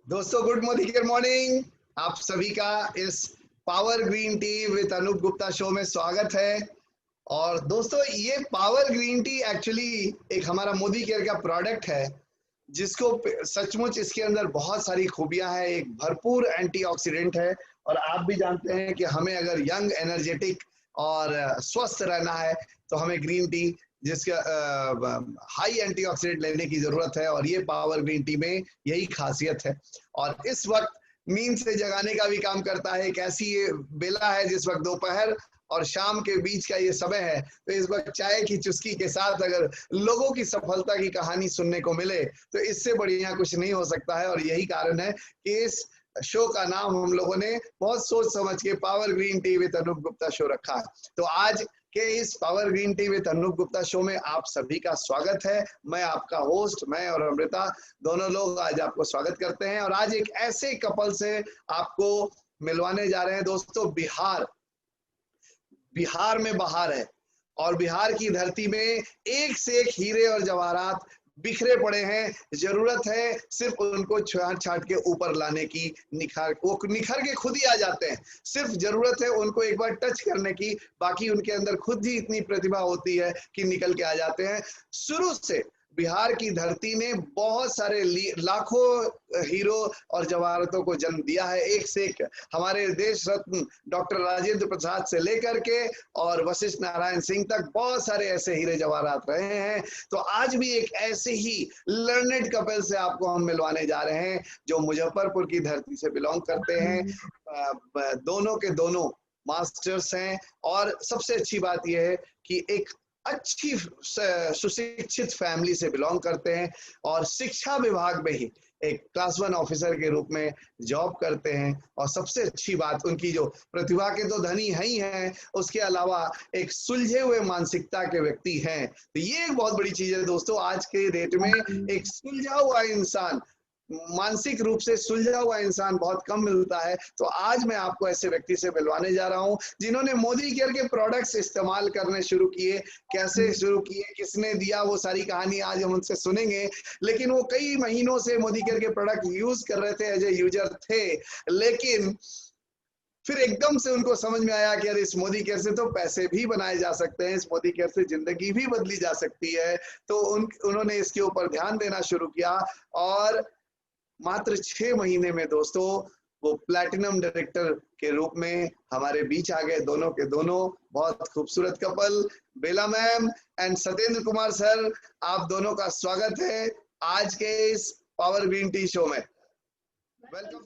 दोस्तों good morning. आप सभी का इस power green tea with Anup Gupta show में स्वागत है। और दोस्तों ये पावर ग्रीन टी एक्चुअली एक हमारा मोदी केयर का प्रोडक्ट है, जिसको सचमुच इसके अंदर बहुत सारी खूबियां हैं। एक भरपूर एंटीऑक्सीडेंट है और आप भी जानते हैं कि हमें अगर यंग एनर्जेटिक और स्वस्थ रहना है तो हमें ग्रीन टी जिसका हाई एंटीऑक्सीडेंट लेने की जरूरत है, और ये पावर ग्रीन टी में यही खासियत है। और इस वक्त नींद से जगाने का भी काम करता है। एक ऐसी ये बेला है जिस वक्त दोपहर और शाम के बीच का ये समय है, तो इस वक्त चाय की चुस्की के साथ अगर लोगों की सफलता की कहानी सुनने को मिले तो इससे बढ़िया कुछ नहीं हो सकता है। और यही कारण है कि इस शो का नाम हम लोगों ने बहुत सोच समझ के power green tea with Anup Gupta show रखा है। तो आज के इस power green tea with Anup Gupta show में आप सभी का स्वागत है। मैं आपका होस्ट, मैं और अमृता दोनों लोग आज आपको स्वागत करते हैं। और आज एक ऐसे कपल से आपको मिलवाने जा रहे हैं दोस्तों। बिहार में बहार है और बिहार की धरती में एक से एक हीरे और जवाहरात बिखरे पड़े हैं। जरूरत है सिर्फ उनको छाट छाट के ऊपर लाने की। वो निखर के खुद ही आ जाते हैं। सिर्फ जरूरत है उनको एक बार टच करने की, बाकी उनके अंदर खुद ही इतनी प्रतिभा होती है कि निकल के आ जाते हैं। शुरू से बिहार की धरती ने बहुत सारे लाखों हीरो और जवाहरातों को जन्म दिया है। एक से एक हमारे देश रत्न डॉक्टर राजेंद्र प्रसाद से लेकर के और वशिष्ठ नारायण सिंह तक बहुत सारे ऐसे हीरे जवाहरात रहे हैं। तो आज भी एक ऐसे ही लर्नेड कपल से आपको हम मिलवाने जा रहे हैं जो मुजफ्फरपुर की धरती से बिलोंग करते हैं। दोनों के दोनों मास्टर्स हैं और सबसे अच्छी बात यह है कि एक अच्छी सुशिक्षित फैमिली से बिलोंग करते हैं और शिक्षा विभाग में ही एक क्लास 1 ऑफिसर के रूप में जॉब करते हैं। और सबसे अच्छी बात, उनकी जो प्रतिभा के तो धनी है ही हैं, उसके अलावा एक सुलझे हुए मानसिकता के व्यक्ति हैं। तो ये एक बहुत बड़ी चीज है दोस्तों। आज के डेट में एक सुलझा हुआ इंसान, मानसिक रूप से सुलझा हुआ इंसान बहुत कम मिलता है। तो आज मैं आपको ऐसे व्यक्ति से मिलवाने जा रहा हूं जिन्होंने मोदी केयर के प्रोडक्ट्स इस्तेमाल करने शुरू किए। कैसे शुरू किए, किसने दिया, वो सारी कहानी आज हम उनसे सुनेंगे। लेकिन वो कई महीनों से मोदी केयर के प्रोडक्ट यूज कर रहे थे, एज ए यूजर थे, लेकिन फिर एकदम से उनको समझ में आया कि यार इस मोदी केयर से तो पैसे भी बनाए जा सकते हैं, इस मोदी केयर से जिंदगी भी बदली जा सकती है। तो उन्होंने इसके ऊपर ध्यान देना शुरू किया और मात्र 6 महीने में दोस्तों वो प्लैटिनम डायरेक्टर के रूप में हमारे बीच आ गए। दोनों के दोनों बहुत खूबसूरत couple, Bela ma'am and Satyendra Kumar sir, आप दोनों का स्वागत है आज के इस पावर ग्रीन टी शो में। Welcome.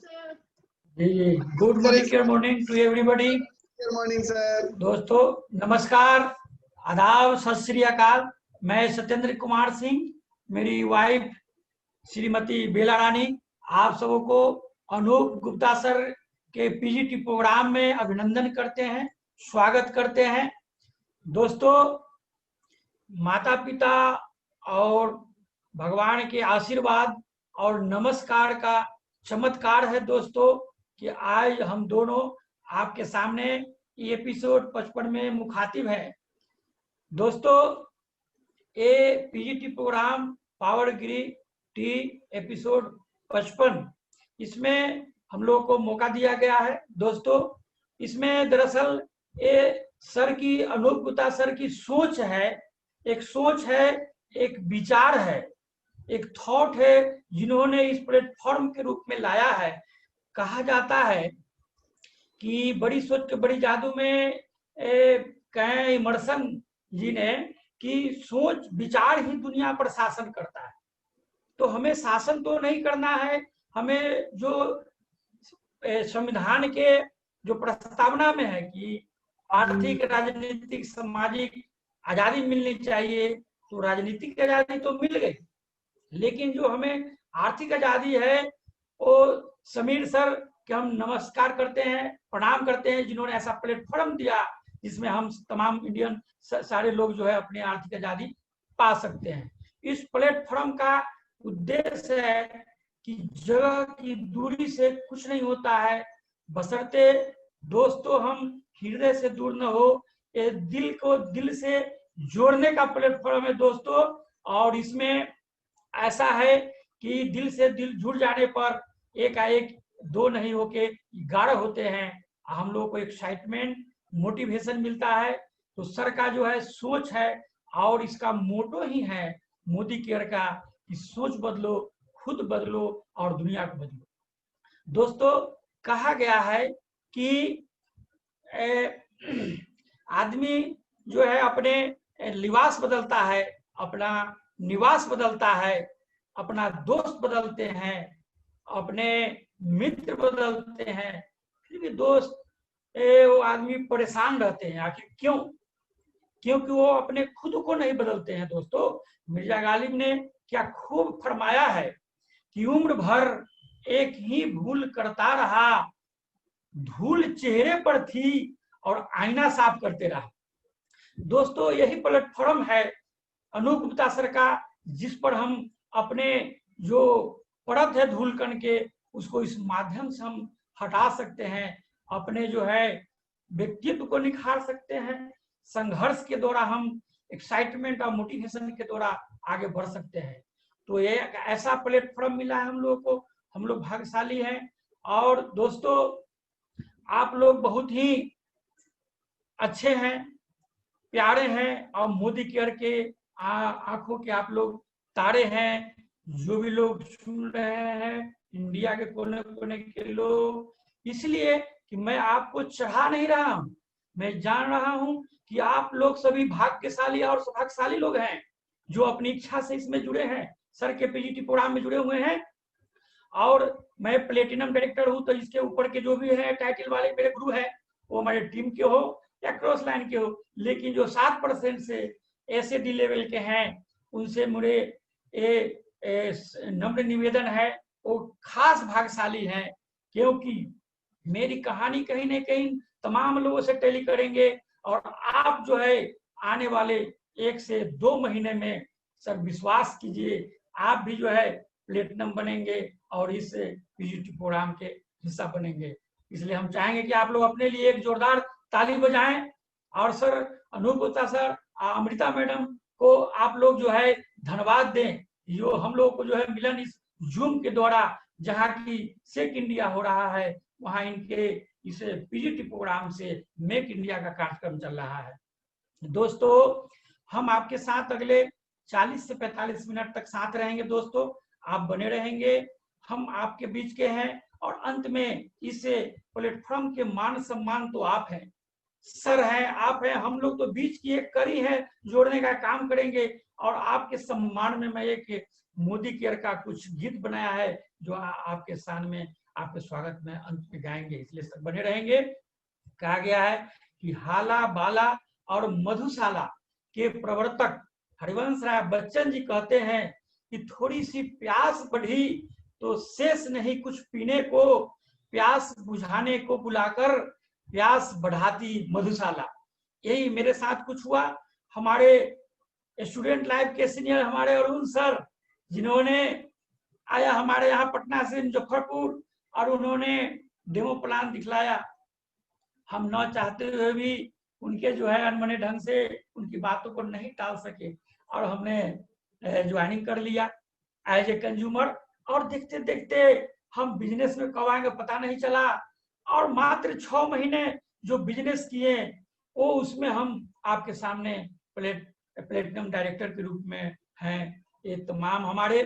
Good morning to everybody. Good morning sir. दोस्तों नमस्कार, आदाब, सत श्री अकाल। मैं सत्येंद्र कुमार सिंह, मेरी वाइफ श्रीमती बेला रानी, आप सबों को अनूप गुप्ता सर के पीजीटी प्रोग्राम में अभिनंदन करते हैं, स्वागत करते हैं। दोस्तों माता पिता और भगवान के आशीर्वाद और नमस्कार का चमत्कार है दोस्तों कि आज हम दोनों आपके सामने एपिसोड 55 में मुखातिब है। दोस्तों ये PGT program power green tea episode 55, इसमें हम लोग को मौका दिया गया है। दोस्तों इसमें दरअसल ये सर की, अनूप गुप्ता सर की सोच है, एक सोच है, एक विचार है, एक थॉट है जिन्होंने इस प्लेटफॉर्म के रूप में लाया है। कहा जाता है कि बड़ी सोच के बड़ी जादू में कहें इमर्सन जी ने कि सोच विचार ही दुनिया पर शासन करता है। तो हमें शासन तो नहीं करना है, हमें जो संविधान के जो प्रस्तावना में है कि आर्थिक, राजनीतिक, सामाजिक आजादी मिलनी चाहिए, तो राजनीतिक आजादी तो मिल गई, लेकिन जो हमें आर्थिक आजादी है वो समीर सर के हम नमस्कार करते हैं, प्रणाम करते हैं, जिन्होंने ऐसा प्लेटफॉर्म दिया जिसमें हम तमाम इंडियन सारे लोग जो है अपनी आर्थिक आजादी पा सकते हैं। इस प्लेटफॉर्म का उद्देश्य है कि जगह की दूरी से कुछ नहीं होता है, बशर्ते दोस्तों हम हृदय से दूर न हो। ये दिल को दिल से जोड़ने का प्लेटफॉर्म है दोस्तों। और इसमें ऐसा है कि दिल से दिल जुड़ जाने पर एकाएक 2 नहीं होके 11 होते हैं, हम लोगों को एक्साइटमेंट, मोटिवेशन मिलता है। तो सर का जो है सोच है और इसका मोटो ही है मोदी केयर का कि सोच बदलो, खुद बदलो और दुनिया को बदलो। दोस्तों, कहा गया है कि आदमी जो है अपने लिबास बदलता है, अपना निवास बदलता है, अपना दोस्त बदलते हैं, अपने मित्र बदलते हैं, फिर भी दोस्त वो आदमी परेशान रहते हैं। आखिर क्यों? क्योंकि वो अपने खुद को नहीं बदलते हैं। दोस्तों, मिर्जा गालिब ने क्या खूब फरमाया है कि उम्र भर एक ही भूल करता रहा, धूल चेहरे पर थी और आईना साफ करते रहा। दोस्तों, यही प्लेटफॉर्म है अनूप गुप्ता सर का, जिस पर हम अपने जो परत है धूल कण के, उसको इस माध्यम से हम हटा सकते हैं, अपने जो है व्यक्तित्व को निखार सकते हैं। संघर्ष के द्वारा हम एक्साइटमेंट और मोटिवेशन के द्वारा आगे बढ़ सकते हैं। तो ये ऐसा प्लेटफॉर्म मिला है हम लोगों को, हम लोग भाग्यशाली हैं। और दोस्तों, आप लोग बहुत ही अच्छे हैं, प्यारे हैं और मोदी केयर के आंखों के आप लोग तारे हैं। जो भी लोग सुन रहे हैं, इंडिया के कोने कोने के लोग, इसलिए कि मैं आपको चढ़ा नहीं रहा हूं, मैं जान रहा हूं कि आप लोग सभी भाग्यशाली और सौभाग्यशाली लोग हैं जो अपनी इच्छा से इसमें जुड़े हैं, सर के पीजीटी प्रोग्राम में जुड़े हुए हैं। और मैं प्लेटिनम डायरेक्टर हूं, तो इसके ऊपर के जो भी है टाइटल वाले मेरे गुरु है, वो हमारे टीम के हो या क्रॉस लाइन के हो, लेकिन जो 7% से एसएडी लेवल के हैं, उनसे मुझे नम्र निवेदन है, वो खास भाग्यशाली हैं, क्योंकि मेरी कहानी कहीं ना कहीं तमाम लोगों से टेली करेंगे। और आप जो है आने वाले 1 से 2 महीने में सर विश्वास कीजिए, आप भी जो है प्लेटिनम बनेंगे और इस पीजीटी प्रोग्राम के हिस्सा बनेंगे। इसलिए हम चाहेंगे कि आप लोग अपने लिए एक जोरदार ताली बजाएं। और sir Anup Gupta sir, Amrita madam को आप लोग जो है धन्यवाद दें, जो हम लोग को जो है मिलन इस जूम के द्वारा, जहाँ की सेक इंडिया हो रहा है, वहाँ इनके इस पीजीटी प्रोग्राम से मेक इंडिया का कार्यक्रम चल रहा है। दोस्तों, हम आपके साथ अगले 40 से 45 मिनट तक साथ रहेंगे। दोस्तों, आप बने रहेंगे, हम आपके बीच के हैं। और अंत में इस प्लेटफॉर्म के मान सम्मान तो आप हैं, सर हैं, आप हैं, हम लोग तो बीच की एक कड़ी है, जोड़ने का काम करेंगे। और आपके सम्मान में मैं एक मोदी केयर का कुछ गीत बनाया है, जो आपके सामने आपके स्वागत में अंत में गाएंगे, इसलिए सब बने रहेंगे। कहा गया है कि हाला बाला और मधुशाला के प्रवर्तक हरिवंश राय बच्चन जी कहते हैं कि थोड़ी सी प्यास बढ़ी तो शेष नहीं कुछ पीने को, प्यास बुझाने को बुलाकर प्यास बढ़ाती मधुशाला। यही मेरे साथ कुछ हुआ। हमारे स्टूडेंट लाइफ के सीनियर हमारे अरुण सर, जिन्होंने आया हमारे यहाँ पटना से मुजफ्फरपुर, और उन्होंने डेमो प्लान दिखलाया। हम न चाहते हुए भी उनके जो है अनमने ढंग से उनकी बातों को नहीं टाल सके, और हमने ज्वाइनिंग कर लिया एज ए कंज्यूमर। और देखते देखते हम बिजनेस में कब आएंगे पता नहीं चला, और मात्र 6 महीने जो बिजनेस किए, वो उसमें हम आपके सामने प्लेटिनम डायरेक्टर के रूप में हैं। ये तमाम हमारे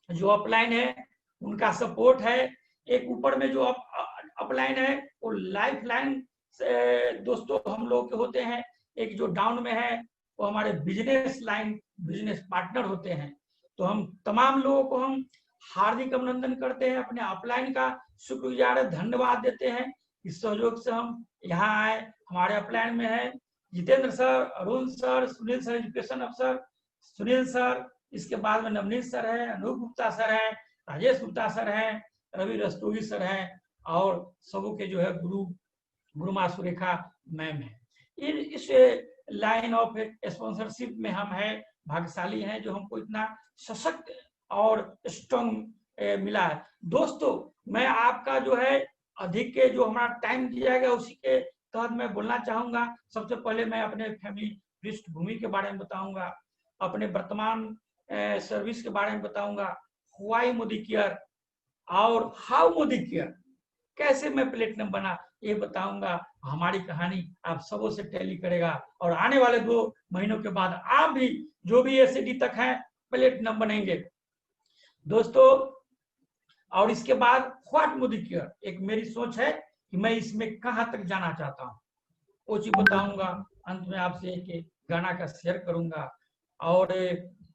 जो अपलाइन है उनका सपोर्ट है। एक ऊपर में जो अपलाइन है वो लाइफ लाइन दोस्तों हम लोग के होते हैं। एक जो डाउन में है वो हमारे बिजनेस लाइन बिजनेस पार्टनर होते हैं। तो हम तमाम लोगों को हम हार्दिक अभिनंदन करते हैं, अपने अपलाइन का शुक्रगुजार धन्यवाद देते हैं। इस सहयोग से हम यहाँ आए। हमारे अपलाइन में है Jitendra sir, Arun sir, Sunil sir education अफसर, सुनील सर, इसके बाद में नवनीत सर है, अनूप गुप्ता सर है, राजेश गुप्ता सर है, रवि रस्तोगी सर है, और सबों के जो है गुरुमा सुरेखा मैम है। इस लाइन ऑफ स्पॉन्सरशिप में हम हैं, भाग्यशाली हैं जो हमको इतना सशक्त और स्ट्रॉन्ग मिला है। दोस्तों, मैं आपका जो है अधिक के जो हमारा टाइम दिया गया उसी के तहत मैं बोलना चाहूंगा। सबसे पहले मैं अपने फैमिली पृष्ठभूमि के बारे में बताऊंगा, अपने वर्तमान सर्विस के बारे में बताऊंगा, व्हाई मोदी केयर, और हाउ मोदी केयर, कैसे मैं प्लेटिनम बना ये बताऊंगा। हमारी कहानी आप सबों से टैली करेगा और आने वाले 2 महीनों के बाद आप भी जो भी एसएडी तक हैं प्लेटिनम बनेंगे दोस्तों। और इसके बाद व्हाट मोदी केयर, एक मेरी सोच है कि मैं इसमें कहां तक जाना चाहता हूं, वो चीज बताऊंगा। अंत में आपसे एक गाना का शेयर करूंगा और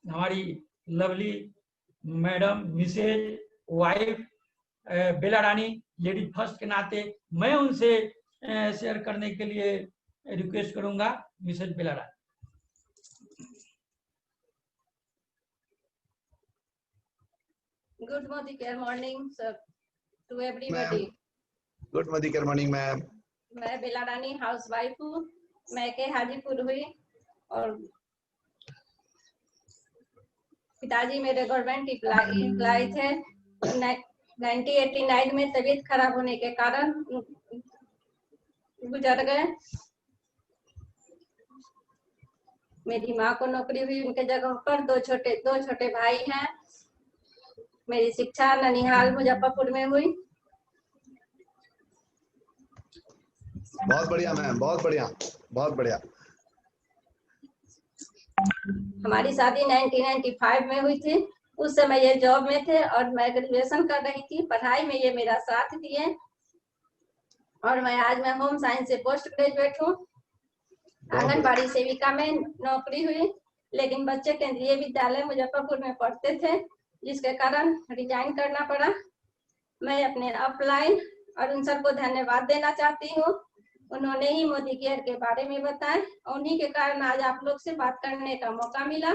हमारी लवली मैडम मिसेज वाइफ बेला रानी लेडी फर्स्ट के नाते मैं उनसे शेयर करने के लिए रिक्वेस्ट करूंगा। Mrs Bela Rani. Good morning, sir, to everybody. Good morning ma'am. मैं बेला रानी हाउस वाइफ हूँ, मैं के हाजीपुर हुई और पिताजी मेरे गवर्नमेंट एम्प्लॉय थे। 1989 में तबीयत खराब होने के कारण गुजर गए। मेरी माँ को नौकरी हुई, उनके जगह पर दो छोटे भाई हैं। मेरी शिक्षा ननिहाल मुजफ्फरपुर में हुई। बहुत बढ़िया मैम, बहुत बढ़िया, बहुत बढ़िया। हमारी शादी 1995 में हुई थी। उस समय ये जॉब में थे और मैं ग्रेजुएशन कर रही थी। पढ़ाई में ये मेरा साथ दिए और आज मैं होम साइंस से पोस्ट ग्रेजुएट हूँ। आंगनबाड़ी सेविका में नौकरी हुई, लेकिन बच्चे केंद्रीय विद्यालय मुजफ्फरपुर में पढ़ते थे, जिसके कारण रिजाइन करना पड़ा। मैं अपने अपलाइन और उन सबको धन्यवाद देना चाहती हूँ। उन्होंने ही मोदी केयर के बारे में बताया, उन्हीं के कारण आज आप लोग से बात करने का मौका मिला।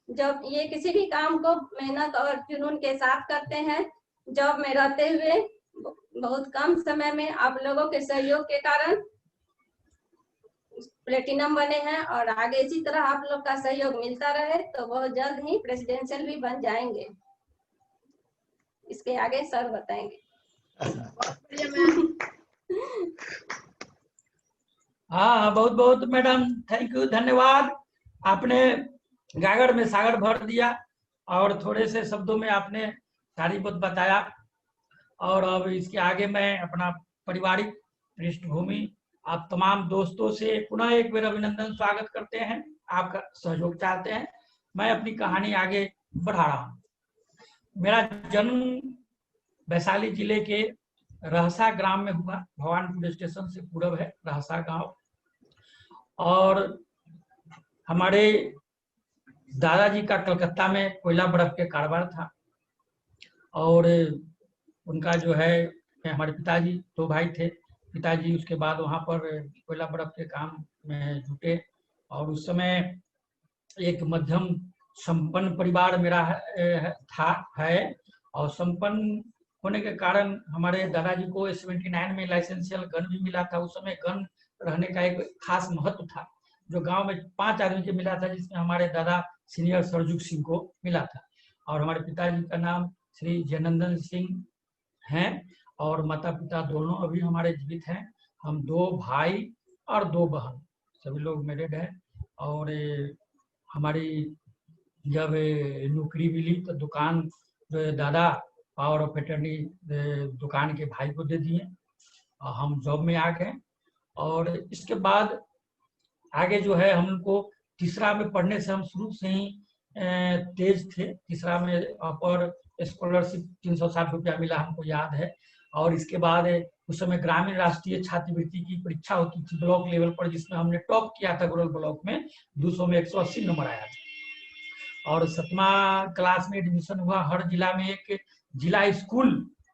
जब ये किसी भी काम को मेहनत और जुनून के साथ करते हैं, जॉब में रहते हुए बहुत कम समय में आप लोगों के सहयोग के कारण प्लेटिनम बने हैं और आगे इसी तरह आप लोग का सहयोग मिलता रहे तो बहुत जल्द ही प्रेसिडेंशियल भी बन जाएंगे। इसके आगे सर बताएंगे। हाँ, बहुत बहुत मैडम थैंक यू, धन्यवाद। आपने गागर में सागर भर दिया और थोड़े से शब्दों में आपने सारी बात बताया। और अब इसके आगे मैं अपना पारिवारिक पृष्ठभूमि आप तमाम दोस्तों से पुनः एक बार अभिनंदन स्वागत करते हैं, आपका सहयोग चाहते हैं। मैं अपनी कहानी आगे बढ़ा रहा हूँ। मेरा जन्म वैशाली जिले के रहसा ग्राम में हुआ। भगवानपुर स्टेशन से पूर्व है रहसा गांव। और हमारे दादाजी का कलकत्ता में कोयला बर्फ के कारोबार था और उनका जो है हमारे पिताजी 2 भाई थे। पिताजी उसके बाद वहाँ पर कोयला बर्फ के काम में जुटे और उस समय एक मध्यम संपन्न परिवार मेरा है और संपन्न होने के कारण हमारे दादाजी को 79 में लाइसेंशियल गन भी मिला था। उस समय गन रहने का एक खास महत्व था जो गांव में 5 आदमी के मिला था, जिसमें हमारे दादा सीनियर सरजुग सिंह को मिला था। और हमारे पिताजी का नाम श्री जयनंदन सिंह हैं और माता पिता दोनों अभी हमारे जीवित हैं। हम 2 भाई और 2 बहन, सभी लोग मैरिड हैं। और हमारी जब नौकरी मिली तो दुकान जो दादा पावर ऑफ अटर्नी दुकान के भाई को दे दिए, हम जॉब में आ गए। और इसके बाद आगे जो है हमको तीसरा में पढ़ने से हम शुरू से ही तेज थे। तीसरा में अपर स्कॉलरशिप 360 रुपया मिला, हमको याद है। और इसके बाद उस समय ग्रामीण राष्ट्रीय छात्रवृत्ति की परीक्षा होती थी ब्लॉक लेवल पर, जिसमें हमने टॉप किया था। गोरल ब्लॉक में 200 में 180 नंबर आया था। और 7वां क्लास में एडमिशन हुआ। हर जिला में एक जिला स्कूल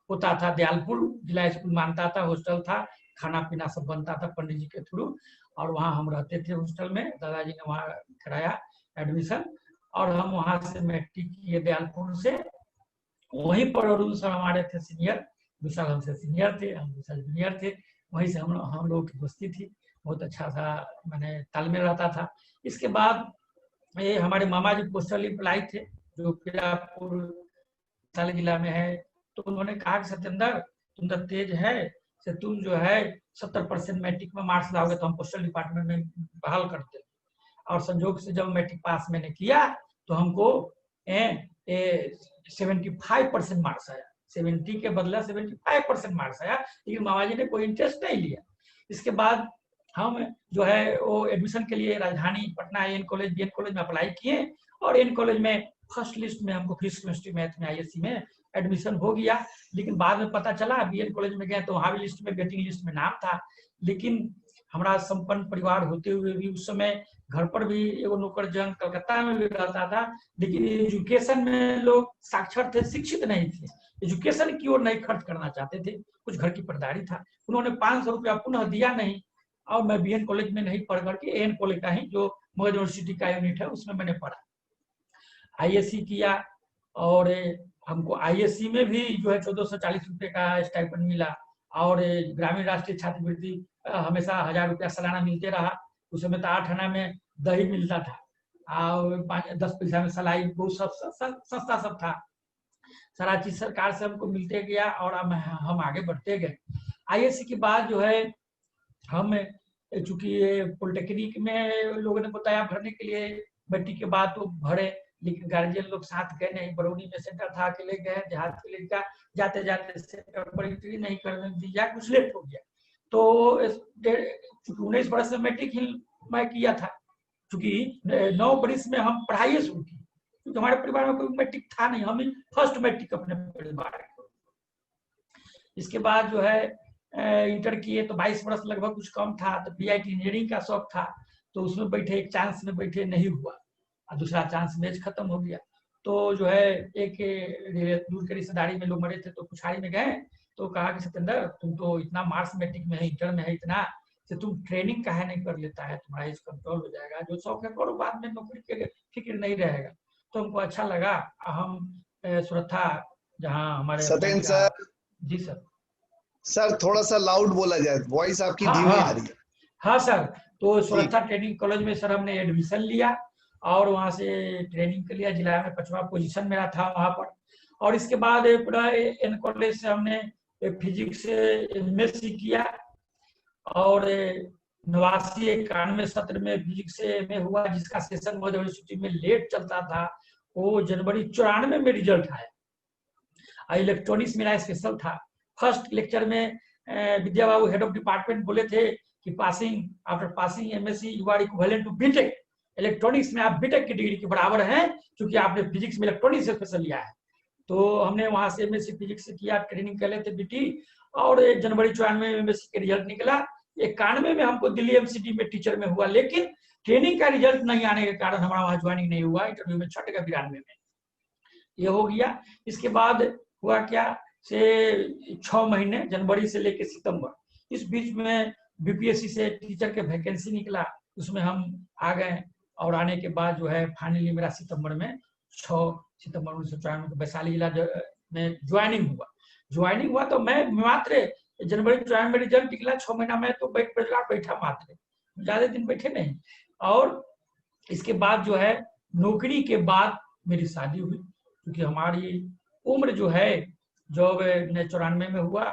होता था, दयालपुर जिला स्कूल मानता था, हॉस्टल था, खाना पीना सब बनता था पंडित जी के थ्रू। और वहाँ हम रहते थे हॉस्टल में। दादाजी ने वहाँ कराया एडमिशन और हम वहाँ से मैट्रिक किए दयालपुर से। वहीं पर अरुण सर हमारे थे सीनियर, 2 साल हमसे सीनियर थे, हम 2 साल जूनियर थे। वहीं से हम लोगों की दोस्ती थी, बहुत अच्छा सा मैंने तालमेल रहता था। इसके बाद ये हमारे मामा जी पोस्टल एम्प्लॉय थे जो पीरापुर जिला में है। तो उन्होंने कहा कि सत्येंद्र तुम तो तेज है, से तुम जो है 70% मैट्रिक में मार्क्स लाओगे तो हम पोस्टल डिपार्टमेंट में बहाल करते। और संजोग से जब मैट्रिक पास मैंने किया तो हमको 75% मार्क्स आया, 70 के बदला 75% मार्क्स आया, लेकिन मामा जी ने कोई इंटरेस्ट नहीं लिया। इसके बाद हम जो है वो एडमिशन के लिए राजधानी Patna N college BN college में अप्लाई किए, और एन कॉलेज में फर्स्ट लिस्ट में हमको फिजिक्स केमिस्ट्री मैथ में आईएससी में एडमिशन हो गया। लेकिन बाद में पता चला बीएन कॉलेज में गए तो वहाँ भी लिस्ट में वेटिंग लिस्ट में नाम था, लेकिन हमारा संपन्न परिवार होते हुए भी उस समय घर पर भी एगो नौकर जंग कलकत्ता में भी रहता था, लेकिन एजुकेशन में लोग साक्षर थे, शिक्षित नहीं थे, एजुकेशन की ओर नहीं खर्च करना चाहते थे, कुछ घर की पर्दारी था। उन्होंने 500 रुपया पुनः दिया नहीं, और मैं बीएन कॉलेज में नहीं पढ़ करके एन कॉलेज का ही जो मगध यूनिवर्सिटी का यूनिट है उसमें मैंने पढ़ा, आईएससी किया। और हमको आईएससी में भी जो है 1440 रुपये का स्टाइपेंड मिला, और ग्रामीण राष्ट्रीय छात्रवृत्ति हमेशा 1000 रुपया सालाना मिलते रहा। उस समय तो 8 आना में दही मिलता था, और 10 पैसा में सलाई, बहुत सस्ता सब था, सारा चीज सरकार से हमको मिलते गया, और हम आगे बढ़ते गए। आईएससी के बाद जो है हम चूंकि पॉलिटेक्निक में लोगों ने बताया भरने के लिए, मैट्रिक के बाद तो भरे, लेकिन गार्जियन लोग साथ गए नहीं, बरौनी में सेंटर था, अकेले गए, देहात के लिए जाते जाते सेंटर पर एंट्री नहीं करने दिया, कुछ लेट हो गया। तो 19 बरस में मैट्रिक ही मैं किया था, क्योंकि 9 बरस में हम पढ़ाई शुरू की, क्योंकि हमारे परिवार में कोई मैट्रिक था नहीं, हम ही फर्स्ट मैट्रिक अपने परिवार। इसके बाद जो है इंटर किए तो 22 बरस लगभग, कुछ कम था, तो बीआईटी इंजीनियरिंग का शौक था, तो उसमें बैठे, एक चांस में बैठे, नहीं हुआ, और दूसरा चांस मैच खत्म हो गया। तो जो है एक दूर के रिश्तेदारी में लोग मरे थे, तो कुछाड़ी में गए, तो कहा कि सत्येंद्र तुम तो इतना मार्क्स मैट्रिक में है, इंटर में है इतना, तो तुम ट्रेनिंग काहे नहीं कर लेता है, तुम्हारा एज कंट्रोल हो जाएगा, जो शौक है करो, बाद में नौकरी के फिक्र नहीं रहेगा। तो हमको अच्छा लगा। हम सुरक्षा जहाँ हमारे सत्येंद्र सर, जी सर थोड़ा सा लाउड बोला जाए, वॉइस आपकी धीमी आ रही है। हाँ सर, तो सुरक्षा ट्रेनिंग कॉलेज में सर हमने एडमिशन लिया, और वहाँ से ट्रेनिंग के लिए जिला में 5वां पोजीशन मेरा था वहाँ पर। और इसके बाद पूरा एन कॉलेज से हमने फिजिक्स से एमएससी किया, और 89-91 सत्र में फिजिक्स से एमए हुआ, जिसका सेशन मगध यूनिवर्सिटी में लेट चलता था, वो जनवरी 94 में रिजल्ट आया। इलेक्ट्रॉनिक्स मेरा स्पेशल था। फर्स्ट लेक्चर में Vidya Babu head of department बोले थे कि passing after passing MSc you are equivalent to BTech, electronics में आप बीटेक की डिग्री के बराबर हैं, क्योंकि आपने फिजिक्स में इलेक्ट्रॉनिक्स से स्पेशल लिया है। तो हमने वहां से एमएससी फिजिक्स से किया, ट्रेनिंग कर लेते बीटी, और जनवरी 94 में एमएससी के रिजल्ट निकला। 91 में हमको दिल्ली एमसीडी में टीचर में हुआ, लेकिन ट्रेनिंग का रिजल्ट नहीं आने के कारण हमारा वहां ज्वाइनिंग नहीं हुआ, इंटरव्यू में छट गया 92 में, ये हो गया। इसके बाद हुआ क्या से 6 महीने जनवरी से लेकर सितंबर, इस बीच में बीपीएससी से टीचर के वैकेंसी निकला, उसमें हम आ गए, और आने के बाद जो है फाइनली मेरा सितंबर में 6 सितंबर 1994 को वैशाली जिला में ज्वाइनिंग हुआ। तो मैं मात्र जनवरी 94 में रिजल्ट निकला, 6 महीना में तो बैठा मात्र, ज्यादा दिन बैठे नहीं। और इसके बाद जो है नौकरी के बाद मेरी शादी हुई, क्योंकि हमारी उम्र जो है जब 94 में हुआ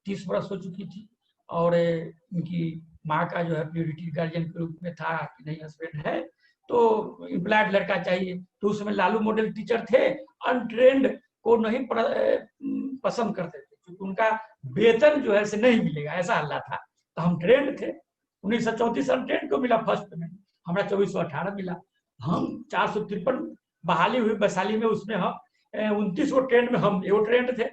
30 वर्ष हो चुकी थी, और उनकी माँ का जो है प्रियोरिटी गार्जियन के रूप में था कि नहीं हस्बैंड है तो एम्प्लॉयड लड़का चाहिए। तो उसमें लालू मॉडल टीचर थे, अनट्रेंड को नहीं पसंद करते थे, क्योंकि उनका वेतन जो है से नहीं मिलेगा, ऐसा हल्ला था। तो हम ट्रेंड थे, 1934 अनट्रेंड को मिला फर्स्ट में, हमारा 2418 मिला। हम 453 बहाली हुई वैशाली में, उसमें हम 29 को ट्रेंड में हम एगो ट्रेंड थे।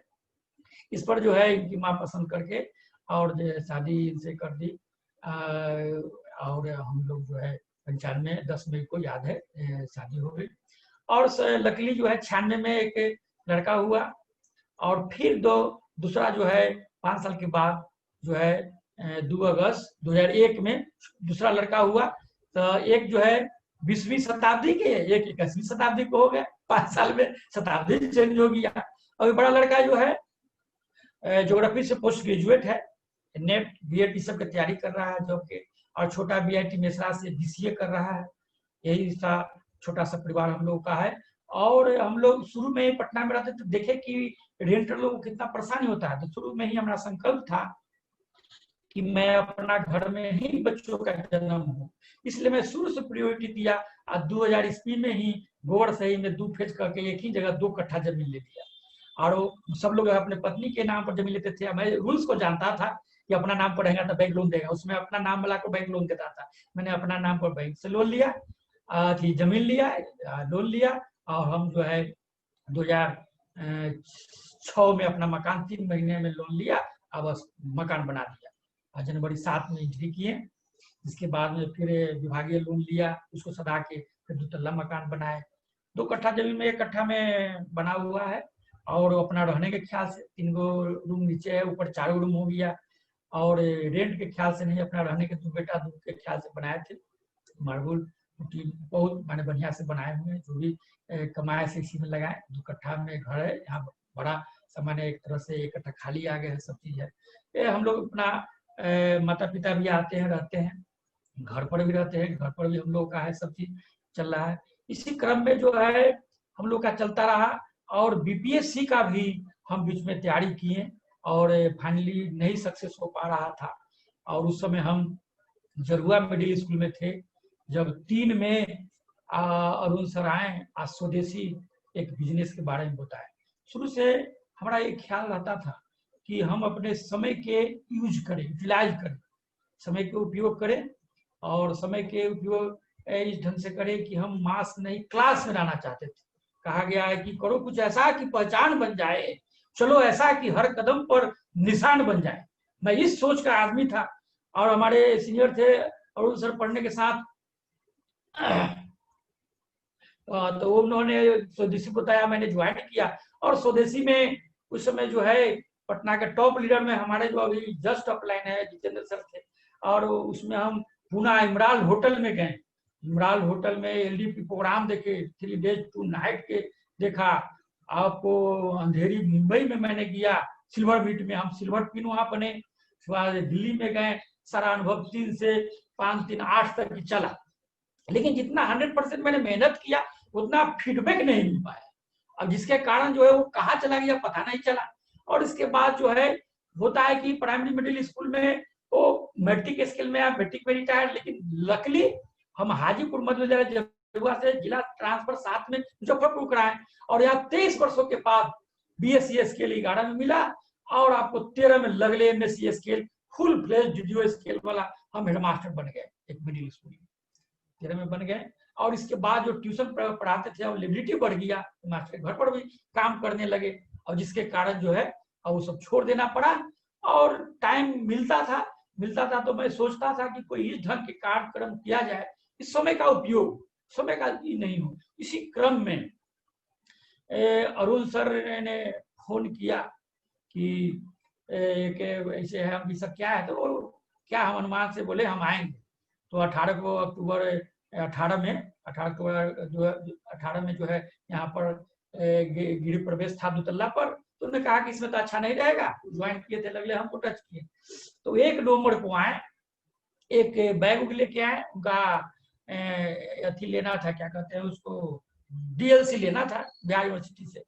इस पर जो है इनकी माँ पसंद करके और जो शादी इनसे कर दी, और हम लोग जो है 95 10 मई को याद है शादी हो गई। और लकीली जो है 96 में एक लड़का हुआ, और फिर दूसरा जो है 5 साल के बाद जो है 2 अगस्त 2001 में दूसरा लड़का हुआ। तो एक जो है 20वीं शताब्दी के, एक 21वीं शताब्दी को हो गए, 5 साल में शताब्दी चेंज हो गया। और बड़ा लड़का जो है ज्योग्राफी से पोस्ट ग्रेजुएट है, नेट बीएड सब की तैयारी कर रहा है जॉब के, और छोटा बीआईटी मेसरा से बीसीए कर रहा है। यही सा छोटा सा परिवार हम लोग का है। और हम लोग शुरू में ही पटना में रहते तो देखे कि रेंटर लोगों को कितना परेशानी होता है, तो शुरू में ही हमारा संकल्प था कि मैं अपना घर में ही बच्चों का जन्म हो, इसलिए मैं शुरू से प्रायोरिटी दिया। 2000 ईस्वी में ही गोबर सही में 2 फेज करके एक ही जगह 2 कट्ठा जमीन ले लिया, और सब लोग अपने पत्नी के नाम पर जमीन लेते थे। मैं रूल्स को जानता था कि अपना नाम पर रहेगा तो बैंक लोन देगा, उसमें अपना नाम वाला को बैंक लोन देता था। मैंने अपना नाम पर बैंक से लोन लिया, जमीन लिया, लोन लिया, और हम जो है 2006 में अपना मकान 3 महीने में लोन लिया, अब बस मकान बना दिया। जनवरी 7 में एंट्री किए, इसके बाद में फिर विभागीय लोन लिया, उसको सदा के फिर 2 तल्ला मकान बनाए। 2 कट्ठा जमीन में 1 कट्ठा में बना हुआ है, और अपना रहने के ख्याल से 3 गो रूम नीचे है, ऊपर 4 रूम हो गया, और रेंट के ख्याल से नहीं, अपना रहने के 2 बेटा 2 के ख्याल से बनाए थे। मार्बल पुट्टी बहुत मैंने बढ़िया से बनाए हुए हैं, जो भी कमाए से इसी में लगाए। 2 कट्ठा में घर है, यहाँ बड़ा सामान्य एक तरह से 1 कट्ठा खाली आ गया है, सब चीज है। ये हम लोग अपना माता पिता भी आते हैं, रहते हैं, घर पर भी रहते हैं, घर पर भी हम लोग का है, सब चीज चल रहा है। इसी क्रम में जो है हम लोग का चलता रहा, और बीपीएससी का भी हम बीच में तैयारी किए, और फाइनली नहीं सक्सेस हो पा रहा था। और उस समय हम जरुआ मिडिल स्कूल में थे, जब 3 में अरुण सर आए, आज स्वदेशी एक बिजनेस के बारे में बताए। शुरू से हमारा एक ख्याल रहता था कि हम अपने समय के यूज करें, यूटिलाइज करें, समय के उपयोग करें, और समय के उपयोग इस ढंग से करें कि हम मास नहीं क्लास में रहना चाहते थे। कहा गया है कि करो कुछ ऐसा कि पहचान बन जाए, चलो ऐसा कि हर कदम पर निशान बन जाए। मैं इस सोच का आदमी था, और हमारे सीनियर थे अरुण सर पढ़ने के साथ, तो उन्होंने स्वदेशी बताया, मैंने ज्वाइन किया, और स्वदेशी में उस समय जो है पटना के टॉप लीडर में हमारे जो अभी जस्ट अपलाइन है जितेंद्र सर थे, और उसमें हम पुणे इमराल होटल में गए। इमराल होटल में एलडीपी प्रोग्राम देखे, 3 days 2 night के देखा। आपको अंधेरी मुंबई में मैंने किया, सिल्वर मीट में हम सिल्वर पिन वहां बने। दिल्ली में गए, सारा अनुभव 3 से 5 दिन 8 तक चला, लेकिन जितना 100% मैंने मेहनत किया उतना फीडबैक नहीं मिल पाया। अब जिसके कारण जो है वो कहाँ चला गया पता नहीं चला। और इसके बाद जो है होता है कि प्राइमरी मिडिल स्कूल में वो मैट्रिक स्केल में, मैट्रिक में रिटायर्ड, लेकिन लकली हम हाजीपुर मध्य विद्यालय से जिला ट्रांसफर 7 में मुजफ्फरपुर कराए, और यहाँ 23 वर्षों के बाद बीएससी स्केल 11 में मिला, और आपको 13 में लगले एमएससी स्केल फुल फ्लेज जुडियो स्केल वाला हम हेडमास्टर बन गए एक मिडिल स्कूल में, 13 में बन गए। और इसके बाद जो ट्यूशन पढ़ाते थे और लिबर्टी बढ़ गया, मास्टर घर पर भी काम करने लगे, और जिसके कारण जो है वो सब छोड़ देना पड़ा। और टाइम मिलता था तो मैं सोचता था कि कोई इस ढंग के कार्यक्रम किया जाए, इस समय का उपयोग, समय का नहीं हो। इसी क्रम में अरुण सर ने फोन किया कि ऐसे है, अभी सब क्या है, तो क्या हम अनुमान से बोले हम आएंगे। तो 18 अक्टूबर 18 में जो है यहाँ पर गृह प्रवेश था 2 तल्ला पर, तो उन्होंने कहा कि इसमें तो अच्छा नहीं रहेगा, ज्वाइन किए थे, लगले हमको टच किए। तो 1 नवंबर को आए, एक बैग लेके आए, उनका अथी लेना था, क्या कहते हैं उसको, डीएलसी लेना था बिहार यूनिवर्सिटी से।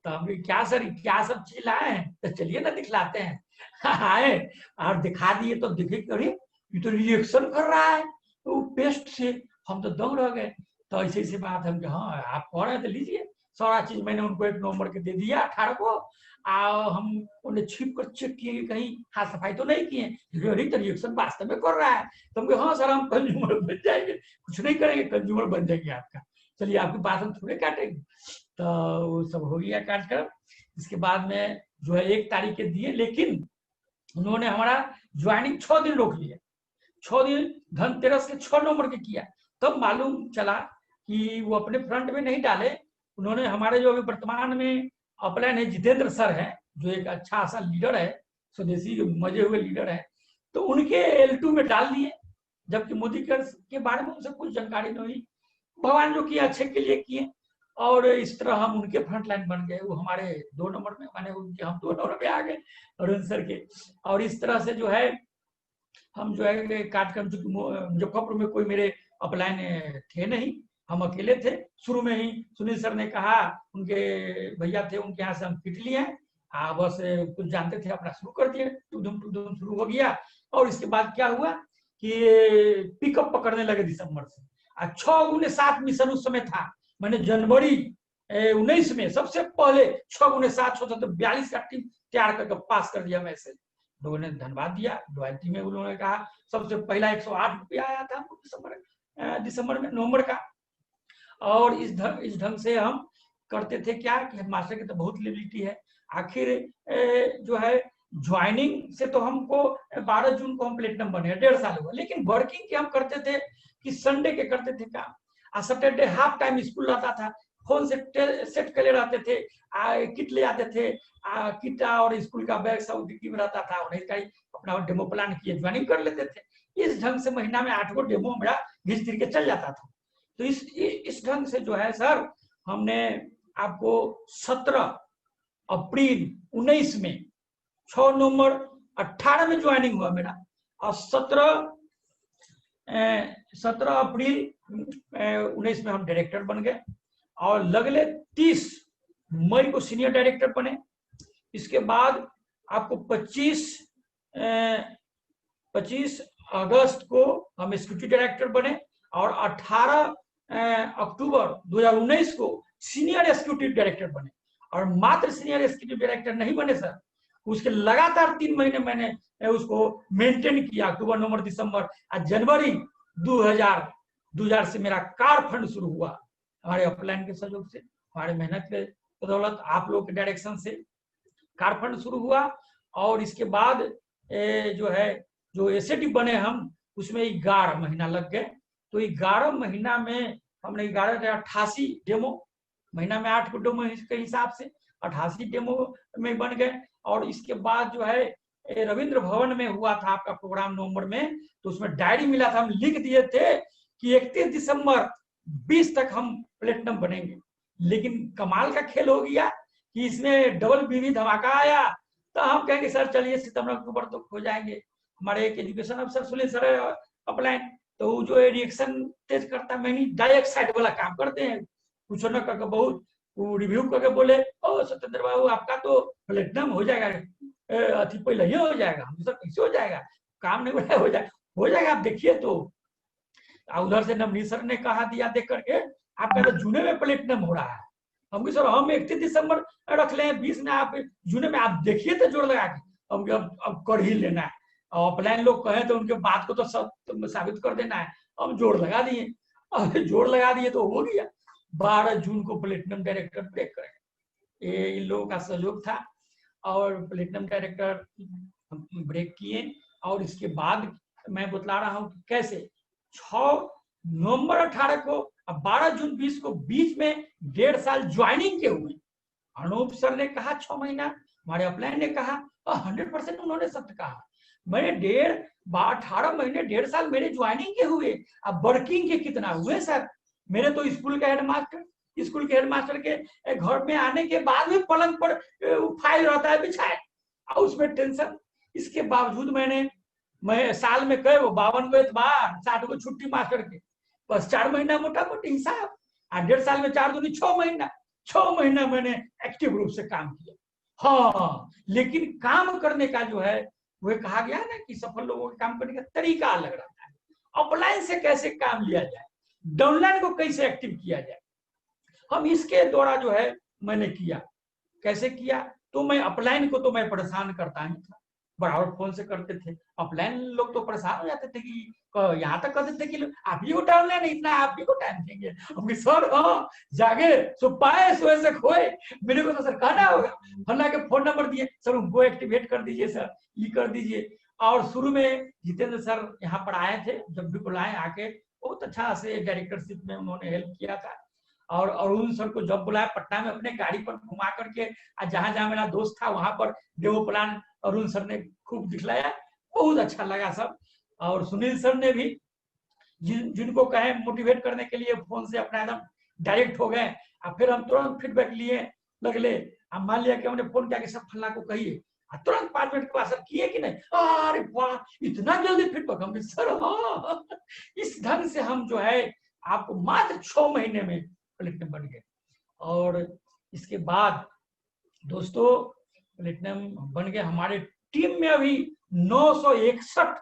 तो हम क्या सर क्या सब चीज लाए हैं, तो चलिए ना दिखलाते हैं। आए और दिखा दिए, तो दिखे अरे ये तो रिएक्शन कर रहा है तो पेस्ट से, हम तो दंग रह गए। तो ऐसे ऐसी बात हम, हाँ आप कह रहे हैं तो लीजिए। सारा चीज मैंने उनको 1 नवंबर के दे दिया 18 को। हम उन्हें छिप कर चेक किए कहीं हाथ सफाई तो नहीं किए, रिएक्शन वास्तव में कर रहा है। तो हम हाँ सर हम कंज्यूमर बन जाएंगे, कुछ नहीं करेंगे, कंज्यूमर बन जाएंगे आपका, चलिए आपकी बात हम थोड़े काटेंगे। तो वो सब हो गया कार्यक्रम। इसके बाद में जो है 1 तारीख के दिए, लेकिन उन्होंने हमारा ज्वाइनिंग 6 दिन रोक लिया। 6 दिन धनतेरस के 6 नवंबर के किया। तब मालूम चला कि वो अपने फ्रंट में नहीं डाले, उन्होंने हमारे जो अभी वर्तमान में अपलाइन है जितेंद्र सर है, जो एक अच्छा सा लीडर है, स्वदेशी मजे हुए लीडर है, तो उनके L2 में डाल दिए। जबकि मोदी के बारे में उनसे कुछ जानकारी नहीं हुई, भगवान जो किया अच्छे के लिए किए। और इस तरह हम उनके फ्रंट लाइन बन गए, वो हमारे 2 नंबर में, माने उनके हम 2 नंबर पे आ गए अरुण सर के। और इस तरह से जो है हम जो है कार्यक्रम, मुजफ्फरपुर में कोई मेरे अपलाइन थे नहीं, हम अकेले थे। शुरू में ही सुनील सर ने कहा, उनके भैया थे उनके यहाँ से हम फिट लिए हैं, बस कुछ जानते थे अपना शुरू कर दिए, टूधुम शुरू हो गया। और इसके बाद क्या हुआ कि पिकअप पकड़ने लगे दिसंबर से। 6x7 मिशन उस समय था। मैंने जनवरी 19 में सबसे पहले 6x7 होता तो 42 का टीम तैयार करके पास कर दिया मैसेज। लोगों ने धन्यवाद दिया। रॉयल्टी में उन्होंने कहा सबसे पहला 108 रुपया आया था दिसंबर में, नवंबर का। और इस ढंग से हम करते थे क्या कि हेडमास्टर की तो बहुत लिबिलिटी है। आखिर जो है ज्वाइनिंग से तो हमको 12 जून को हम प्लेटिनम बने, 1.5 साल हुआ। लेकिन वर्किंग के हम करते थे कि संडे के करते थे काम, और सैटरडे हाफ टाइम स्कूल रहता था, फोन से सेट कर ले रहते थे, किट ले आते थे, किट और स्कूल का बैग सब डिक्की में रहता था। उन्हें का अपना डेमो प्लान किए ज्वाइनिंग कर लेते थे। इस ढंग से महीना में 8 गो डेमो मेरा घिस फिर के चल जाता था। तो इस ढंग से जो है सर हमने आपको 17 अप्रैल 19 में, 6 नवंबर 18 में ज्वाइनिंग हुआ मेरा, और 17 अप्रैल 19 में हम डायरेक्टर बन गए, और लगले 30 मई को सीनियर डायरेक्टर बने। इसके बाद आपको 25 अगस्त को हम एग्जीक्यूटिव डायरेक्टर बने, और 18 अक्टूबर 2019 को सीनियर एग्जीक्यूटिव डायरेक्टर बने। और मात्र सीनियर एग्जीक्यूटिव डायरेक्टर नहीं बने सर, उसके लगातार 3 महीने मैंने उसको मेंटेन किया, अक्टूबर नवंबर दिसंबर। और जनवरी 2000 से मेरा कार फंड शुरू हुआ, हमारे अपलाइन के सहयोग से, हमारे मेहनत के बदौलत, आप लोग के डायरेक्शन से कार फंड शुरू हुआ। और इसके बाद जो एसएटी बने हम, उसमें 11 महीना लग गए। तो 11 महीना में हमने 88 डेमो, महीना में 8 डेमो के हिसाब से 88 डेमो में बन गए। और इसके बाद जो है रविंद्र भवन में हुआ था आपका प्रोग्राम नवंबर में, तो उसमें डायरी मिला था, हम लिख दिए थे कि 31 दिसंबर 20 तक हम प्लेटिनम बनेंगे। लेकिन कमाल का खेल हो गया कि इसमें डबल बीवी धमाका आया। तो हम कहेंगे सर चलिए सितंबर अक्टूबर तक हो जाएंगे। हमारे एक एजुकेशन अफसर सुनील सर अपलाइन, तो जो रिएक्शन तेज करता, मैंने डायरेक्ट साइड वाला काम करते हैं, कुछ न करके बहुत रिव्यू करके बोले, ओ सत्येंद्र बाबू आपका तो प्लेटिनम हो जाएगा, अति पहले ही हो जाएगा। हम सर कैसे हो जाएगा, काम नहीं हो जाएगा आप देखिए। तो उधर से नवनीत सर ने कहा दिया देख करके आपका तो जून में प्लेटिनम हो रहा है। हम सर हम 31 दिसंबर रख ले, 20 में आप जून में आप देखिए तो जोड़ लगा के हम अब कर ही लेना है। ऑफलाइन लोग कहे तो उनके बात को तो सब साबित कर देना है। हम जोड़ लगा दिए, जोड़ लगा दिए तो हो गया। 12 जून को प्लेटिनम डायरेक्टर ब्रेक करें, ये इन लोगों का सहयोग था, और प्लेटिनम डायरेक्टर ब्रेक किए। और इसके बाद मैं बतला रहा हूँ कैसे 6 नवंबर 18 को और 12 जून 20 को बीच में 1.5 साल ज्वाइनिंग के हुए। अनूप सर ने कहा 6 महीना, हमारे अपलाइन ने कहा, और 100% उन्होंने सत्य कहा। मैंने 18 महीने 1.5 साल मेरे ज्वाइनिंग के हुए। अब वर्किंग के कितना हुए सर, मेरे तो स्कूल के हेडमास्टर के घर में आने के बाद भी पलंग पर फाइल रहता है बिछाए, और उसमें टेंशन। इसके बावजूद मैं साल में कई 52 गो एतबार, 60 गो छुट्टी मास्टर के, बस 4 महीना मोटा मोटी हिसाब, 1.5 साल में 4 दूनी 6 महीना मैंने एक्टिव रूप से काम किया। हाँ, लेकिन काम करने का जो है वह कहा गया ना कि सफल लोगों के काम करने का तरीका अलग रहता है। ऑफलाइन से कैसे काम लिया जाए, डाउनलाइन को कैसे एक्टिव किया जाए, हम इसके द्वारा जो है मैंने किया। कैसे किया, तो मैं अपलाइन को तो मैं परेशान करता नहीं था, बराबर फोन से करते थे। अपलाइन लोग तो परेशान हो जाते थे कि यहाँ तक कहते थे कि आप ही को टाइम लेना, इतना आप ही को टाइम देंगे। हम सर हाँ, जागे सो पाए सोए से खोए, मेरे को तो सर कहना होगा। फला के फोन नंबर दिए, सर उनको एक्टिवेट कर दीजिए, सर ये कर दीजिए। और शुरू में जितेंद्र सर यहाँ पर आए थे, जब भी बुलाए आके बहुत अच्छा से डायरेक्टरशिप में उन्होंने हेल्प किया था। और अरुण सर को जब बुलाया पटना में अपने गाड़ी पर घुमा करके, जहां जहां मेरा दोस्त था वहां पर डेमो प्लान अरुण सर ने खूब दिखलाया, बहुत अच्छा लगा सब। और सुनील सर ने भी जिनको कहे मोटिवेट करने के लिए फोन से अपना एकदम डायरेक्ट हो गए। और फिर हम तुरंत फीडबैक लिए लगले। अब मान लिया कि हमने फोन किया कि सब फल्ला को कहिए, तुरंत 5 मिनट के बाद सर किए कि नहीं, अरे वाह इतना जल्दी फीडबैक। हम सर हाँ, इस ढंग से हम जो है आपको मात्र 6 महीने में प्लेटिनम बन गए। और इसके बाद दोस्तों प्लेटिनम बन गए। हमारे टीम में अभी 961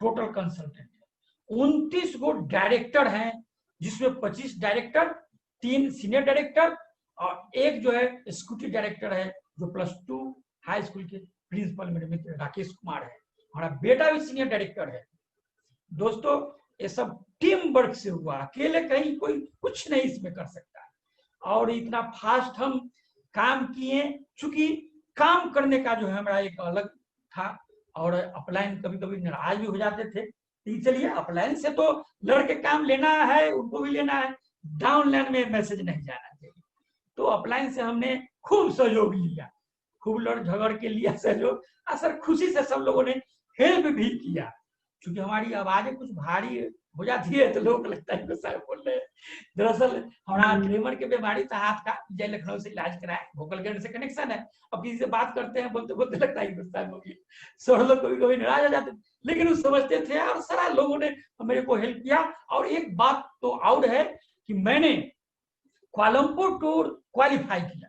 टोटल कंसल्टेंट है। 29 गो डायरेक्टर हैं, जिसमें 25 डायरेक्टर, 3 सीनियर डायरेक्टर और एक जो है एग्जीक्यूटिव डायरेक्टर है, जो +2 हाई स्कूल के प्रिंसिपल मेरे मित्र राकेश कुमार है। हमारा बेटा भी सीनियर डायरेक्टर है। दोस्तों, ये सब टीम वर्क से हुआ, अकेले कहीं कोई कुछ नहीं इसमें कर सकता। और इतना फास्ट हम काम किए, चूंकि काम करने का जो है हमारा एक अलग था, और अपलाइन कभी कभी नाराज भी हो जाते थे। चलिए, अपलाइन से तो लड़के काम लेना है, उनको भी लेना है, डाउनलाइन में मैसेज नहीं जाना चाहिए। तो अपलाइन से हमने खूब सहयोग लिया, खूब लड़ झगड़ के लिया सहयोग, और सर खुशी से सब लोगों ने हेल्प भी किया। क्योंकि हमारी आवाजें कुछ भारी हो जाती है तो लोगों को लगता है गुस्सा बोल रहे हैं। दरअसल हमारा ट्रेमर की बीमारी था, हाथ का, जय लखनऊ से इलाज कराया, वोकल गैंड से कनेक्शन है। अब किसी से बात करते हैं, बोलते बोलते लगता है गुस्सा हो गया। सर लोग कभी कभी नाराज हो जाते, लेकिन वो समझते थे और सारा लोगों ने मेरे को हेल्प किया। और एक बात तो और है कि मैंने क्वालमपुर टूर क्वालिफाई किया।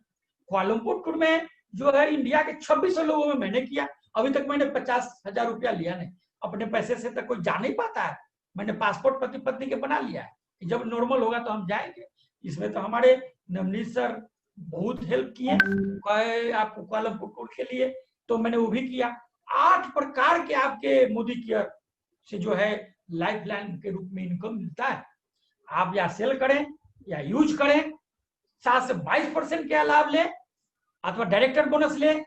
क्वालमपुर टूर में जो है इंडिया के 2600 लोगों में मैंने किया। अभी तक मैंने 50,000 रुपया लिया नहीं, अपने पैसे से तक कोई जा नहीं पाता है। मैंने पासपोर्ट पति पत्नी के बना लिया है, जब नॉर्मल होगा तो हम जाएंगे। इसमें तो हमारे नवनीत सर बहुत हेल्प किए आपको क्वालमपुर टूर के लिए, तो मैंने वो भी किया। 8 प्रकार के आपके मोदी केयर से जो है लाइफ लाइन के रूप में इनकम मिलता है। आप या सेल करें या यूज करें, 7 से 22% क्या लाभ लें, अथवा डायरेक्टर बोनस लें।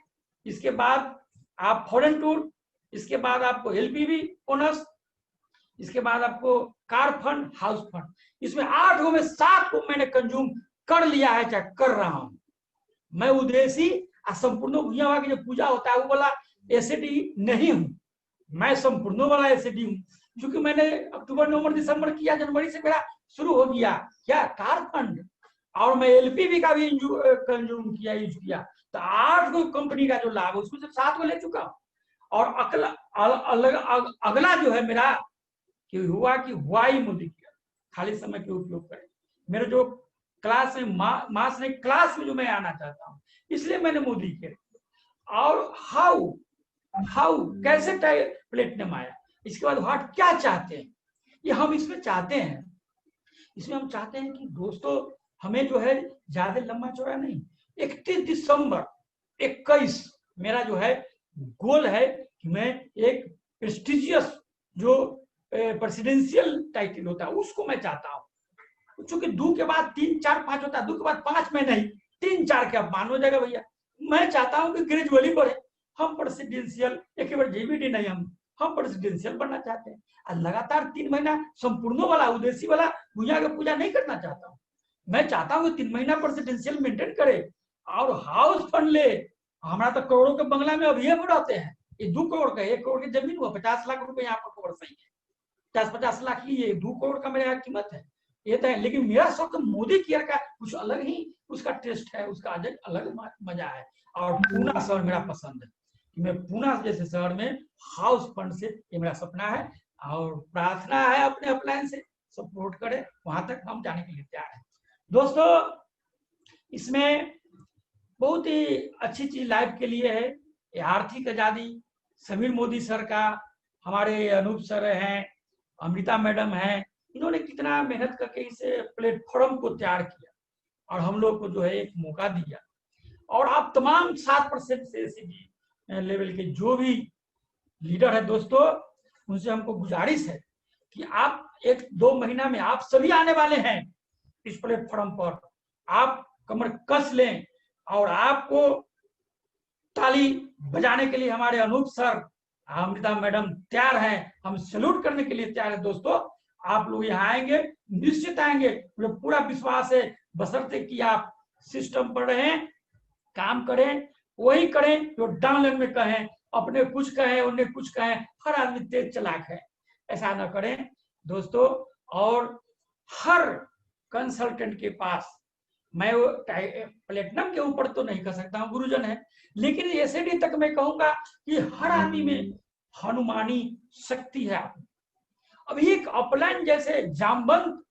इसके बाद आप फॉरेन टूर, इसके बाद आपको एलपीवी बोनस, इसके बाद आपको कार फंड, हाउस फंड। इसमें 8 गो में 7 को मैंने कंज्यूम कर लिया है, चाहे कर रहा हूं। मैं उद्देशी संपूर्ण भूया की जो पूजा होता है वो वाला एसएडी नहीं हूं, मैं संपूर्ण वाला एसएडी हूं। क्योंकि मैंने अक्टूबर नवंबर दिसंबर किया, जनवरी से मेरा शुरू हो गया क्या कार फंड, और मैं एलपीवी का भी कंज्यूम किया, यूज किया। तो 8 गो कंपनी का जो लाभ है उसमें से 7 को ले चुका हूं। और अगला जो है मेरा कि हुआ ही मोदी किया, खाली समय के उपयोग करें। मेरे जो क्लास में मास नहीं, क्लास में जो मैं आना चाहता हूं, इसलिए मैंने मोदी किया। और हाउ कैसे प्लेटिनम आया, इसके बाद व्हाट क्या चाहते हैं, ये हम इसमें चाहते हैं। इसमें हम चाहते हैं कि दोस्तों हमें जो है ज्यादा लंबा चौड़ा नहीं, 31 दिसंबर 21 मेरा जो है गोल है कि मैं एक प्रेस्टिजियस जो प्रेसिडेंशियल टाइटल होता है उसको मैं चाहता हूँ। चूंकि 2 के बाद 3, 4, 5 होता है, 2 के बाद 5 में नहीं, 3, 4 के अपमान हो जाएगा भैया। मैं चाहता हूँ कि ग्रेजुअली बढ़े। हम प्रेसिडेंशियल एक बार जेबीडी नहीं, हम प्रेसिडेंशियल बनना चाहते हैं। और लगातार 3 महीना संपूर्ण वाला उद्देश्य वाला भूया का पूजा नहीं करना चाहता हूँ। मैं चाहता हूँ 3 महीना प्रेसिडेंशियल मेंटेन करे और हाउस फंड ले। हमारा तो करोड़ों के बंगला में अभी बढ़ाते हैं, ये 2 करोड़ का, 1 करोड़ की जमीन हुआ 50 लाख रुपए यहाँ पर करोड़ सही है, 50 लाख की ये 2 करोड़ का मेरे यहाँ कीमत है, ये तो है। लेकिन मेरा शौक मोदी केयर का कुछ अलग ही उसका टेस्ट है, उसका अलग मजा है। और पूना शहर मेरा पसंद है, मैं पूना जैसे शहर में हाउस फंड से, ये मेरा सपना है। और प्रार्थना है अपने अपलाइन से सपोर्ट करें, वहां तक हम जाने के लिए तैयार हैं। दोस्तों, इसमें बहुत ही अच्छी चीज लाइफ के लिए है, ये आर्थिक आजादी। समीर मोदी सर का, हमारे अनूप सर हैं, अमृता मैडम हैं, इन्होंने कितना मेहनत करके इस प्लेटफॉर्म को तैयार किया और हम लोग को जो है एक मौका दिया। और आप तमाम 7% से लेवल के जो भी लीडर है दोस्तों, उनसे हमको गुजारिश है कि आप 1-2 महीना में आप सभी आने वाले हैं इस प्लेटफॉर्म पर। आप कमर कस लें और आपको ताली बजाने के लिए हमारे अनूप सर, अमृता मैडम तैयार हैं, हम सैल्यूट करने के लिए तैयार हैं। दोस्तों, आप लोग यहाँ आएंगे, निश्चित आएंगे, मुझे पूरा विश्वास है, बशर्ते कि आप सिस्टम पर रहें, काम करें, वही करें जो डाउनलाइन में कहें, अपने कुछ कहें उन्हें कुछ कहें। हर आदमी तेज चलाक है, ऐसा ना करें दोस्तों। और हर कंसल्टेंट के पास, मैं वो प्लेटिनम के ऊपर तो नहीं कर सकता हूँ, गुरुजन है, लेकिन एसएडी तक मैं कहूंगा कि हर आदमी में हनुमानी शक्ति है। अब एक अपलाइन जैसे जामबंद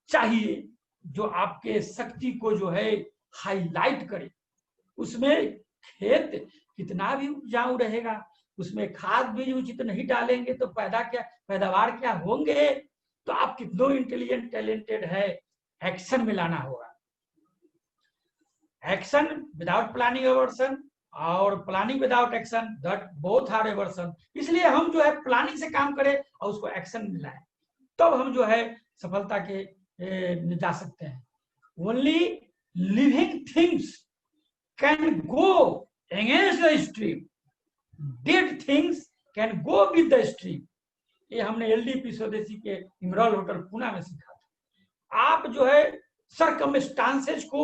चाहिए जो आपके शक्ति को जो है हाईलाइट करे। उसमें खेत कितना भी उपजाऊ रहेगा, उसमें खाद बीज उचित नहीं डालेंगे तो पैदावार क्या होंगे। तो आप कितनों इंटेलिजेंट टैलेंटेड है, एक्शन में लाना होगा। एक्शन विदाउट प्लानिंग एवर्सन और planning without action, that both are aversion. इसलिए हम जो है प्लानिंग से काम करें और उसको एक्शन में लाएं, तब हम जो है सफलता के जा सकते हैं। Only living things can go against the stream, dead things can go with the stream. ये हमने एलडीपी स्वदेशी के इमराल होटल पुणे में सीखा था। आप जो है सर्कमस्टांसेस को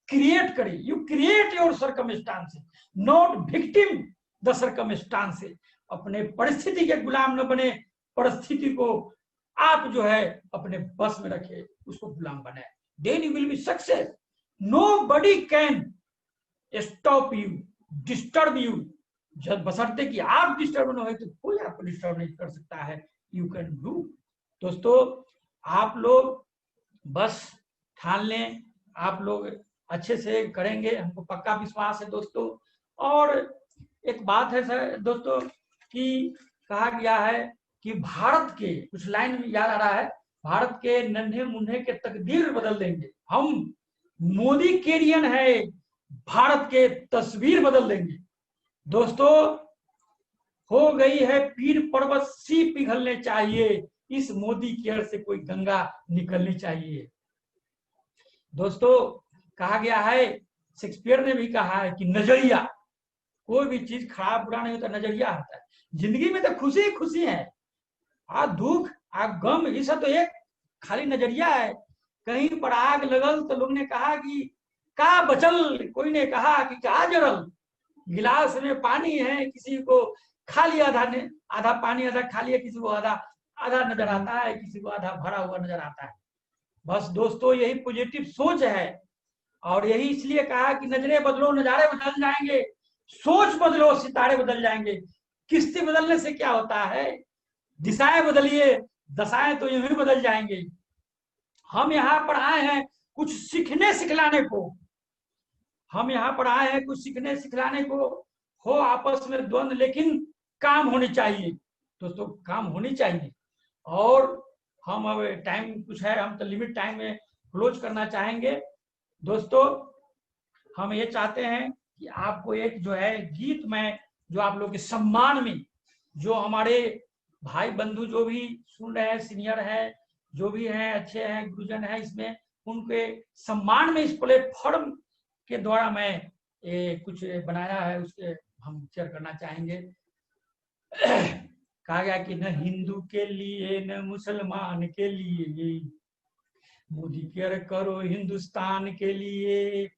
क्रिएट करिए, you create your circumstances, not victim the circumstances. अपने परिस्थिति के गुलाम न बने, परिस्थिति को आप जो है अपने बस में रखे, उसको गुलाम बनाए, then you will be success. Nobody can stop you, disturb you, जब बशर्ते कि आप डिस्टर्ब न हो तो कोई आपको डिस्टर्ब नहीं कर सकता है। You can do. दोस्तों आप लोग बस ठान लें, आप लोग अच्छे से करेंगे, हमको पक्का विश्वास है दोस्तों। और एक बात है सर दोस्तों कि कहा गया है कि भारत के, कुछ लाइन में याद आ रहा है, भारत के नन्हे मुन्ने के तकदीर बदल देंगे हम, मोदी केरियन है, भारत के तस्वीर बदल देंगे। दोस्तों हो गई है पीर पर्वत सी पिघलने चाहिए, इस मोदी केयर से कोई गंगा निकलनी चाहिए। दोस्तों कहा गया है, शेक्सपियर ने भी कहा है कि नजरिया, कोई भी चीज खराब बुरा नहीं होता, नजरिया होता है। जिंदगी में तो खुशी ही खुशी है, आ दुख आ गम ये सब तो एक खाली नजरिया है। कहीं पर आग लगल तो लोग ने कहा कि का बचल, कोई ने कहा कि का जरल, गिलास में पानी है, किसी को खाली आधा पानी आधा खाली है, किसी को आधा नजर आता है, किसी को आधा भरा हुआ नजर आता है। बस दोस्तों यही पॉजिटिव सोच है, और यही इसलिए कहा कि नजरें बदलो नजारे बदल जाएंगे, सोच बदलो सितारे बदल जाएंगे। किस्ती बदलने से क्या होता है, दिशाएं बदलिए, दशाएं तो यूं ही बदल जाएंगे। हम यहाँ पर आए हैं कुछ सीखने सिखलाने को, हम यहाँ पर आए हैं कुछ सीखने सिखलाने को। हो आपस में द्वंद, लेकिन काम होनी चाहिए दोस्तों, काम होनी चाहिए। और हम अब टाइम कुछ है, हम तो लिमिट टाइम में क्लोज करना चाहेंगे। दोस्तों हम ये चाहते हैं कि आपको एक जो है गीत में, जो आप लोग के सम्मान में, जो हमारे भाई बंधु जो भी सुन रहे हैं, सीनियर है, जो भी हैं अच्छे हैं, गुरुजन है, इसमें उनके सम्मान में इस प्लेटफॉर्म के द्वारा मैं कुछ बनाया है, उसके हम शेयर करना चाहेंगे। कहा गया कि न हिंदू के लिए न मुसलमान के लिए, मोदी केयर करो हिंदुस्तान के लिए,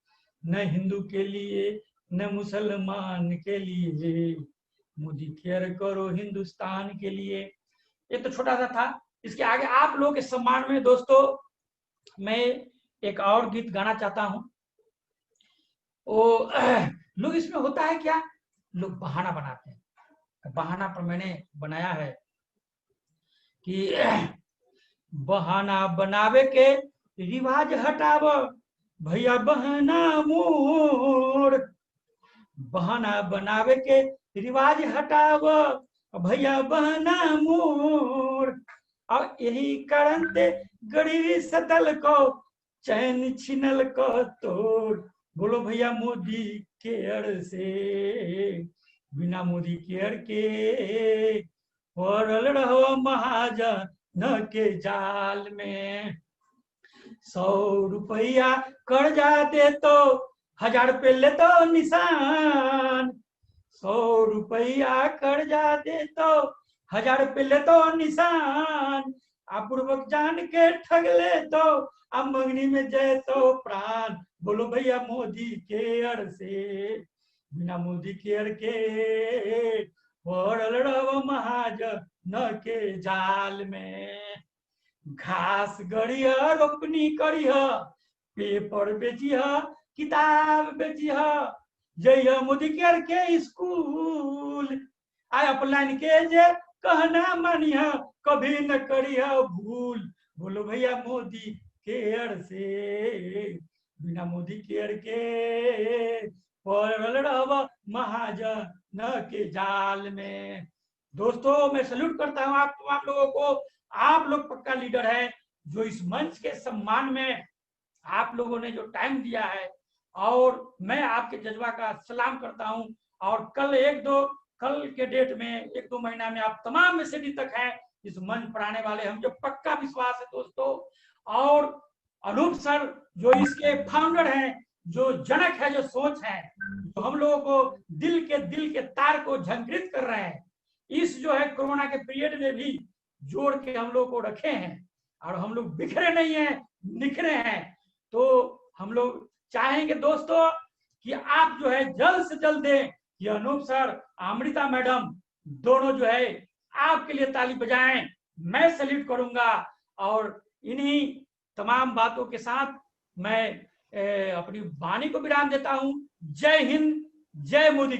न हिंदू के लिए न मुसलमान के लिए, मोदी केयर करो हिंदुस्तान के लिए। ये तो छोटा सा था। इसके आगे आप लोगों के सम्मान में दोस्तों मैं एक और गीत गाना चाहता हूं। वो लोग इसमें होता है क्या, लोग बहाना बनाते हैं। बहाना पर मैंने बनाया है कि बहाना बनावे के रिवाज हटाव भैया बहाना मोर, बहाना बनावे के रिवाज हटाव भैया बहाना मोर, और यही कारण ते गरीबी सतल को चैन छिनल को तोड़। बोलो भैया मोदी केयर से, बिना मोदी केयर के पड़ल रहो महाजन न के जाल में। 100 रुपया कर्जा दे तो 1000 पे ले तो निशान, 100 रुपया कर्जा दे तो 1000 पे ले तो निशान, अपूर्वक जान के ठग ले तो अब मंगनी में जय तो प्राण। बोलो भैया मोदी केयर से, बिना मोदी केयर के पड़ल रहो महाजन न के जाल में। घास गड़िया रोपनी करिया, पेपर बेचिया किताब बेचिया, जइया मोदी केयर के स्कूल, आय अपलाइन के जे कहना मानिया कभी न करिया भूल। बोलो भैया मोदी केयर से, बिना मोदी केयर के पड़ल रहो महाजन न के जाल में। दोस्तों मैं सल्यूट करता हूं आप लोगों को। आप लोग पक्का लीडर है, जो इस मंच के सम्मान में आप लोगों ने जो टाइम दिया है, और मैं आपके जज्बा का सलाम करता हूं। और कल के डेट में 1-2 महीना में आप तमाम में से तक हैं इस मंच पर आने वाले, हम जो पक्का विश्वास है दोस्तों। और अनूप सर जो इसके फाउंडर हैं, जो जनक है, जो सोच है, जो हम लोगों को दिल के तार को झंकृत कर रहे हैं, इस जो है कोरोना के पीरियड में भी जोड़ के हम लोग को रखे हैं, और हम लोग बिखरे नहीं हैं, निखरे हैं। तो हम लोग चाहेंगे दोस्तों कि आप जो है जल्द से जल्द दें कि अनूप सर, अमृता मैडम दोनों जो है आपके लिए ताली बजाएं, मैं सल्यूट करूंगा। और इन्हीं तमाम बातों के साथ मैं अपनी वाणी को विराम देता हूं। जय हिंद, जय मोदी।